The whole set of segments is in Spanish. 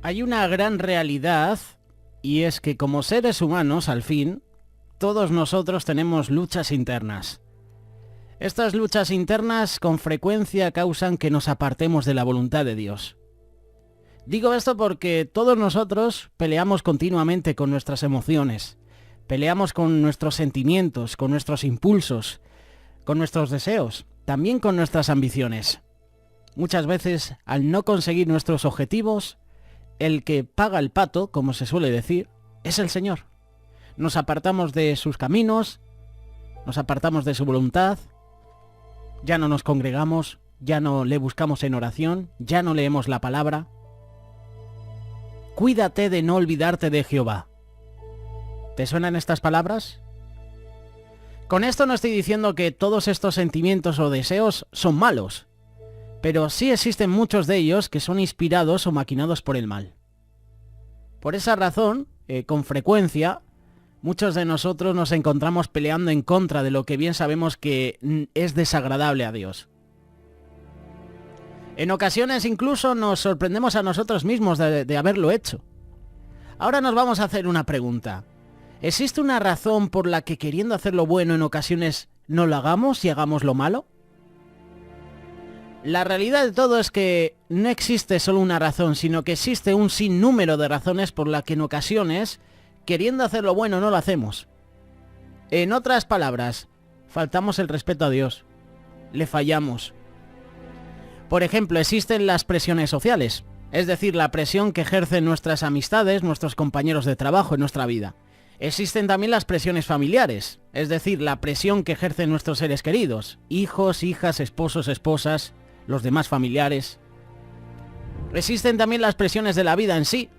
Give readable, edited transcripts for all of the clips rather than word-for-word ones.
Hay una gran realidad y es que como seres humanos, al fin, todos nosotros tenemos luchas internas. Estas luchas internas con frecuencia causan que nos apartemos de la voluntad de Dios. Digo esto porque todos nosotros peleamos continuamente con nuestras emociones, peleamos con nuestros sentimientos, con nuestros impulsos, con nuestros deseos, también con nuestras ambiciones. Muchas veces, al no conseguir nuestros objetivos, el que paga el pato, como se suele decir, es el Señor. Nos apartamos de sus caminos, nos apartamos de su voluntad, ya no nos congregamos, ya no le buscamos en oración, ya no leemos la palabra. Cuídate de no olvidarte de Jehová. ¿Te suenan estas palabras? Con esto no estoy diciendo que todos estos sentimientos o deseos son malos, pero sí existen muchos de ellos que son inspirados o maquinados por el mal. Por esa razón, con frecuencia, muchos de nosotros nos encontramos peleando en contra de lo que bien sabemos que es desagradable a Dios. En ocasiones incluso nos sorprendemos a nosotros mismos de haberlo hecho. Ahora nos vamos a hacer una pregunta. ¿Existe una razón por la que queriendo hacer lo bueno en ocasiones no lo hagamos y hagamos lo malo? La realidad de todo es que no existe solo una razón, sino que existe un sinnúmero de razones por las que en ocasiones, queriendo hacer lo bueno, no lo hacemos. En otras palabras, faltamos el respeto a Dios. Le fallamos. Por ejemplo, existen las presiones sociales, es decir, la presión que ejercen nuestras amistades, nuestros compañeros de trabajo en nuestra vida. Existen también las presiones familiares, es decir, la presión que ejercen nuestros seres queridos, hijos, hijas, esposos, esposas, los demás familiares. Existen también las presiones de la vida en sí,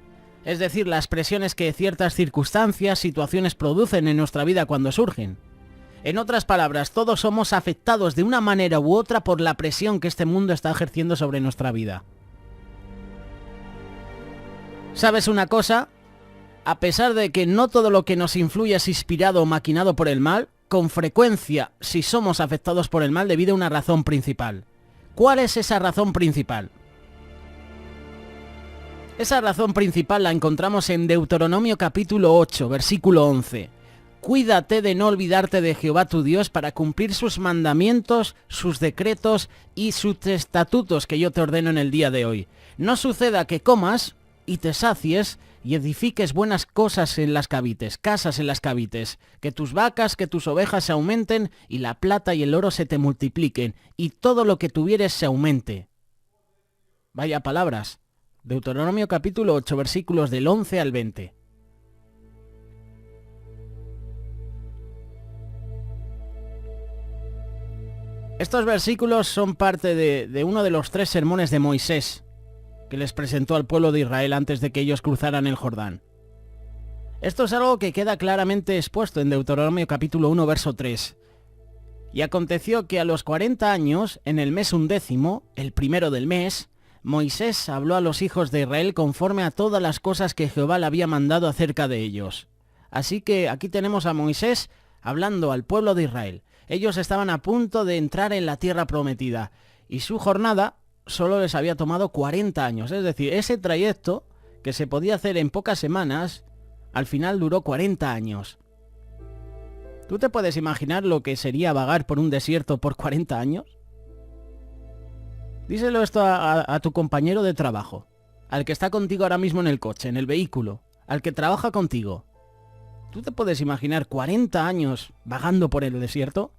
es decir, las presiones que ciertas circunstancias, situaciones producen en nuestra vida cuando surgen. En otras palabras, todos somos afectados de una manera u otra por la presión que este mundo está ejerciendo sobre nuestra vida. ¿Sabes una cosa? A pesar de que no todo lo que nos influye es inspirado o maquinado por el mal, con frecuencia, si somos afectados por el mal debido a una razón principal. ¿Cuál es esa razón principal? Esa razón principal la encontramos en Deuteronomio capítulo 8, versículo 11. Cuídate de no olvidarte de Jehová tu Dios para cumplir sus mandamientos, sus decretos y sus estatutos que yo te ordeno en el día de hoy. No suceda que comas y te sacies y edifiques buenas cosas en las que habites, casas en las que habites, que tus vacas, que tus ovejas se aumenten y la plata y el oro se te multipliquen y todo lo que tuvieres se aumente. Vaya palabras. Deuteronomio capítulo 8, versículos del 11 al 20. Estos versículos son parte de uno de los 3 sermones de Moisés que les presentó al pueblo de Israel antes de que ellos cruzaran el Jordán. Esto es algo que queda claramente expuesto en Deuteronomio capítulo 1, verso 3. Y aconteció que a los 40 años, en el mes 11, el primero del mes, Moisés habló a los hijos de Israel conforme a todas las cosas que Jehová le había mandado acerca de ellos. Así que aquí tenemos a Moisés hablando al pueblo de Israel. Ellos estaban a punto de entrar en la tierra prometida y su jornada solo les había tomado 40 años. Es decir, ese trayecto que se podía hacer en pocas semanas, al final duró 40 años. ¿Tú te puedes imaginar lo que sería vagar por un desierto por 40 años? Díselo esto a tu compañero de trabajo, al que está contigo ahora mismo en el coche, en el vehículo, al que trabaja contigo. ¿Tú te puedes imaginar 40 años vagando por el desierto?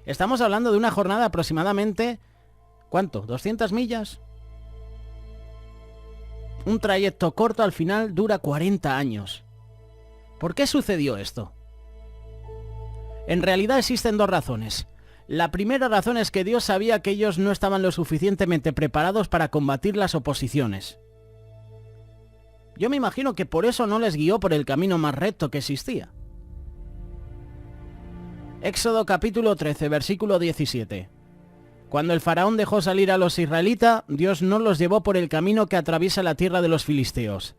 Estamos hablando de una jornada aproximadamente, ¿cuánto? ¿200 millas? Un trayecto corto al final dura 40 años. ¿Por qué sucedió esto? En realidad existen 2 razones. La primera razón es que Dios sabía que ellos no estaban lo suficientemente preparados para combatir las oposiciones. Yo me imagino que por eso no les guió por el camino más recto que existía. Éxodo capítulo 13, versículo 17. Cuando el faraón dejó salir a los israelitas, Dios no los llevó por el camino que atraviesa la tierra de los filisteos.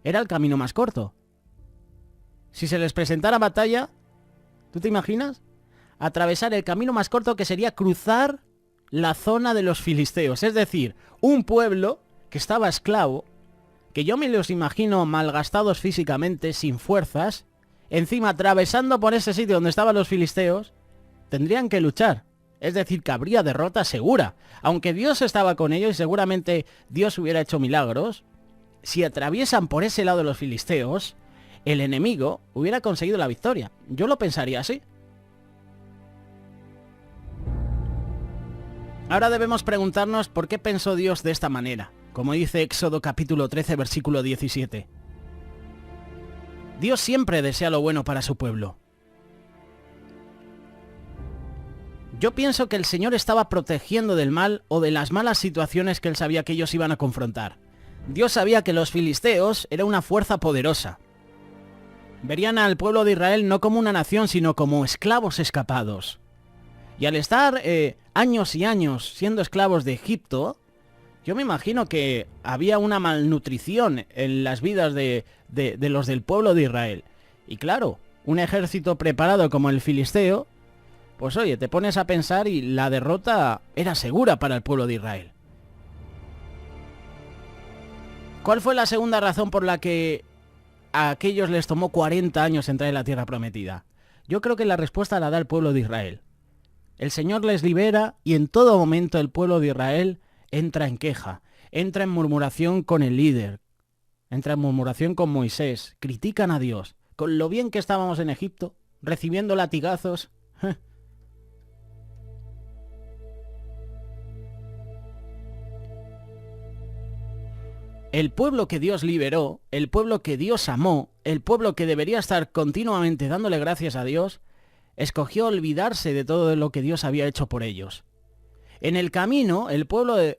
Era el camino más corto. Si se les presentara batalla, ¿tú te imaginas? Atravesar el camino más corto, que sería cruzar la zona de los filisteos. Es decir, un pueblo que estaba esclavo, que yo me los imagino malgastados físicamente, sin fuerzas, encima atravesando por ese sitio donde estaban los filisteos, tendrían que luchar. Es decir, que habría derrota segura. Aunque Dios estaba con ellos y seguramente Dios hubiera hecho milagros, si atraviesan por ese lado de los filisteos, el enemigo hubiera conseguido la victoria. Yo lo pensaría así. Ahora debemos preguntarnos por qué pensó Dios de esta manera, como dice Éxodo capítulo 13, versículo 17. Dios siempre desea lo bueno para su pueblo. Yo pienso que el Señor estaba protegiendo del mal o de las malas situaciones que él sabía que ellos iban a confrontar. Dios sabía que los filisteos era una fuerza poderosa. Verían al pueblo de Israel no como una nación, sino como esclavos escapados. Y al estar años y años siendo esclavos de Egipto, yo me imagino que había una malnutrición en las vidas de los del pueblo de Israel. Y claro, un ejército preparado como el filisteo, pues oye, te pones a pensar y la derrota era segura para el pueblo de Israel. ¿Cuál fue la segunda razón por la que a aquellos les tomó 40 años entrar en la tierra prometida? Yo creo que la respuesta la da el pueblo de Israel. El Señor les libera y en todo momento el pueblo de Israel entra en queja, entra en murmuración con el líder, entra en murmuración con Moisés, critican a Dios. Con lo bien que estábamos en Egipto, recibiendo latigazos. El pueblo que Dios liberó, el pueblo que Dios amó, el pueblo que debería estar continuamente dándole gracias a Dios, escogió olvidarse de todo lo que Dios había hecho por ellos. En el camino, el pueblo de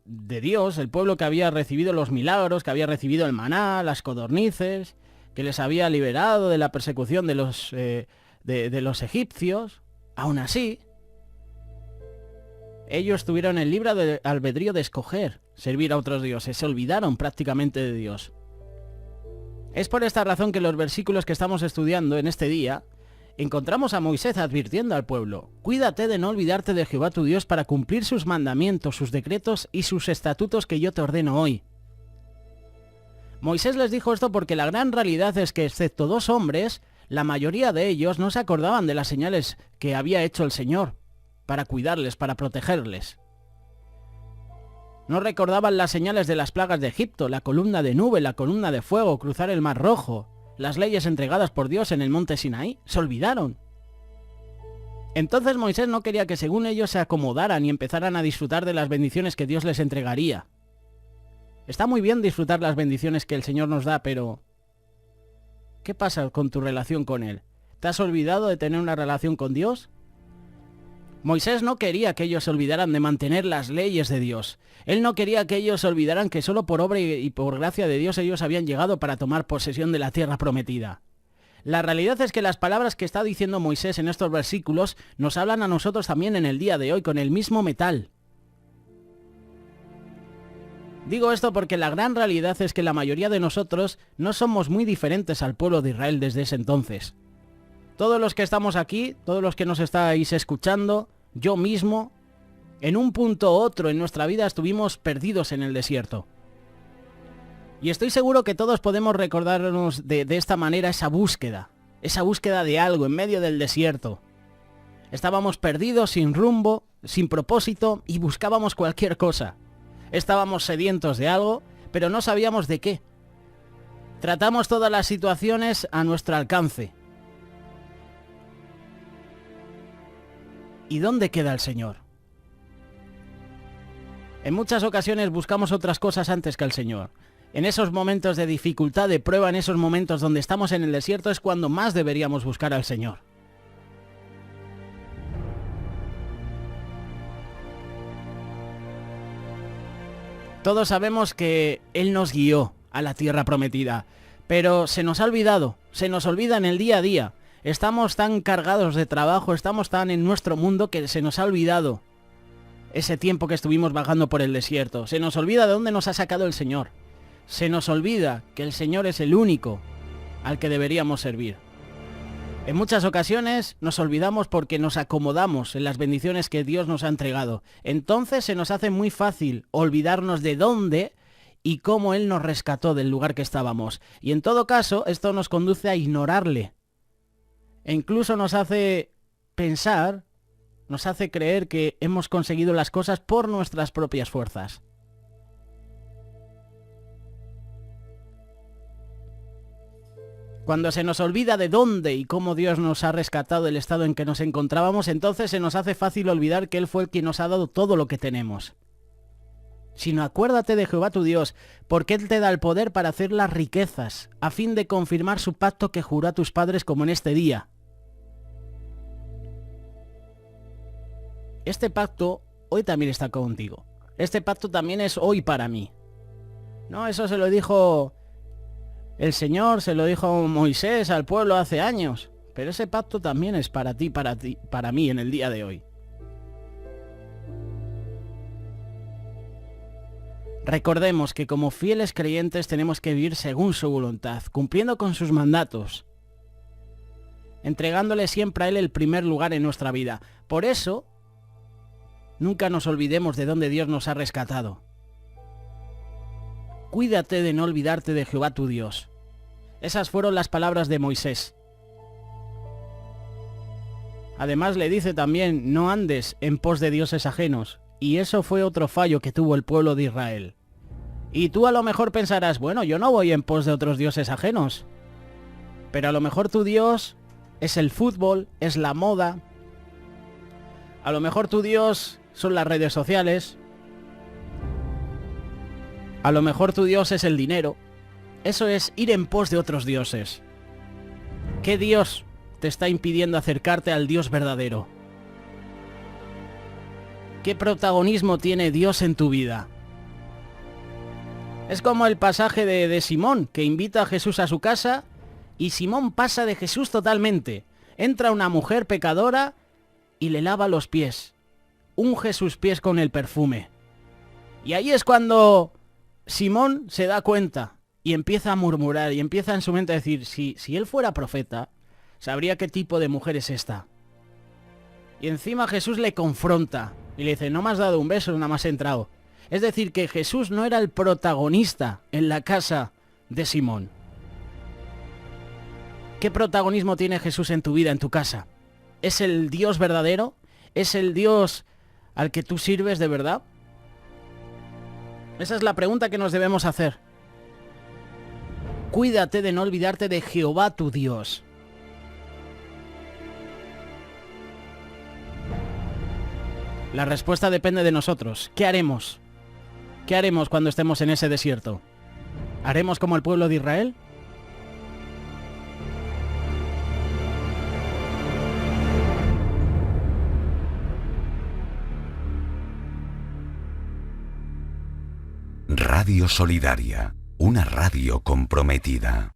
Dios, el pueblo que había recibido los milagros, que había recibido el maná, las codornices, que les había liberado de la persecución de los egipcios, aún así, ellos tuvieron el libre albedrío de escoger servir a otros dioses, se olvidaron prácticamente de Dios. Es por esta razón que los versículos que estamos estudiando en este día, encontramos a Moisés advirtiendo al pueblo: cuídate de no olvidarte de Jehová tu Dios para cumplir sus mandamientos, sus decretos y sus estatutos que yo te ordeno hoy. Moisés les dijo esto porque la gran realidad es que, excepto 2 hombres, la mayoría de ellos no se acordaban de las señales que había hecho el Señor para cuidarles, para protegerles. No recordaban las señales de las plagas de Egipto, la columna de nube, la columna de fuego, cruzar el Mar Rojo, las leyes entregadas por Dios en el monte Sinaí. Se olvidaron. Entonces Moisés no quería que según ellos se acomodaran y empezaran a disfrutar de las bendiciones que Dios les entregaría. Está muy bien disfrutar las bendiciones que el Señor nos da, pero ¿qué pasa con tu relación con Él? ¿Te has olvidado de tener una relación con Dios? Moisés no quería que ellos se olvidaran de mantener las leyes de Dios. Él no quería que ellos se olvidaran que solo por obra y por gracia de Dios ellos habían llegado para tomar posesión de la tierra prometida. La realidad es que las palabras que está diciendo Moisés en estos versículos nos hablan a nosotros también en el día de hoy con el mismo metal. Digo esto porque la gran realidad es que la mayoría de nosotros no somos muy diferentes al pueblo de Israel desde ese entonces. Todos los que estamos aquí, todos los que nos estáis escuchando, yo mismo, en un punto u otro en nuestra vida estuvimos perdidos en el desierto. Y estoy seguro que todos podemos recordarnos de esta manera esa búsqueda de algo en medio del desierto. Estábamos perdidos, sin rumbo, sin propósito y buscábamos cualquier cosa. Estábamos sedientos de algo, pero no sabíamos de qué. Tratamos todas las situaciones a nuestro alcance. ¿Y dónde queda el Señor? En muchas ocasiones buscamos otras cosas antes que el Señor. En esos momentos de dificultad, de prueba, en esos momentos donde estamos en el desierto es cuando más deberíamos buscar al Señor. Todos sabemos que Él nos guió a la tierra prometida, pero se nos ha olvidado, se nos olvida en el día a día. Estamos tan cargados de trabajo, estamos tan en nuestro mundo que se nos ha olvidado ese tiempo que estuvimos vagando por el desierto. Se nos olvida de dónde nos ha sacado el Señor. Se nos olvida que el Señor es el único al que deberíamos servir. En muchas ocasiones nos olvidamos porque nos acomodamos en las bendiciones que Dios nos ha entregado. Entonces se nos hace muy fácil olvidarnos de dónde y cómo Él nos rescató del lugar que estábamos. Y en todo caso, esto nos conduce a ignorarle. E incluso nos hace pensar, nos hace creer que hemos conseguido las cosas por nuestras propias fuerzas. Cuando se nos olvida de dónde y cómo Dios nos ha rescatado del estado en que nos encontrábamos, entonces se nos hace fácil olvidar que Él fue el quien nos ha dado todo lo que tenemos. Sino acuérdate de Jehová tu Dios, porque Él te da el poder para hacer las riquezas, a fin de confirmar su pacto que juró a tus padres como en este día. Este pacto hoy también está contigo. Este pacto también es hoy para mí. No, eso se lo dijo el Señor, se lo dijo Moisés al pueblo hace años. Pero ese pacto también es para ti, para mí en el día de hoy. Recordemos que como fieles creyentes tenemos que vivir según su voluntad, cumpliendo con sus mandatos, entregándole siempre a Él el primer lugar en nuestra vida. Por eso, nunca nos olvidemos de dónde Dios nos ha rescatado. Cuídate de no olvidarte de Jehová tu Dios. Esas fueron las palabras de Moisés. Además le dice también, no andes en pos de dioses ajenos. Y eso fue otro fallo que tuvo el pueblo de Israel. Y tú a lo mejor pensarás, bueno, yo no voy en pos de otros dioses ajenos. Pero a lo mejor tu Dios es el fútbol, es la moda. A lo mejor tu Dios son las redes sociales. A lo mejor tu Dios es el dinero. Eso es ir en pos de otros dioses. ¿Qué Dios te está impidiendo acercarte al Dios verdadero? ¿Qué protagonismo tiene Dios en tu vida? Es como el pasaje de Simón, que invita a Jesús a su casa y Simón pasa de Jesús totalmente. Entra una mujer pecadora y le lava los pies. Unge sus pies con el perfume. Y ahí es cuando Simón se da cuenta y empieza a murmurar y empieza en su mente a decir, si él fuera profeta, sabría qué tipo de mujer es esta. Y encima Jesús le confronta y le dice, no me has dado un beso, nada más he entrado. Es decir, que Jesús no era el protagonista en la casa de Simón. ¿Qué protagonismo tiene Jesús en tu vida, en tu casa? ¿Es el Dios verdadero? ¿Es el Dios al que tú sirves de verdad? Esa es la pregunta que nos debemos hacer. Cuídate de no olvidarte de Jehová tu Dios. La respuesta depende de nosotros. ¿Qué haremos? ¿Qué haremos cuando estemos en ese desierto? ¿Haremos como el pueblo de Israel? Radio Solidaria, una radio comprometida.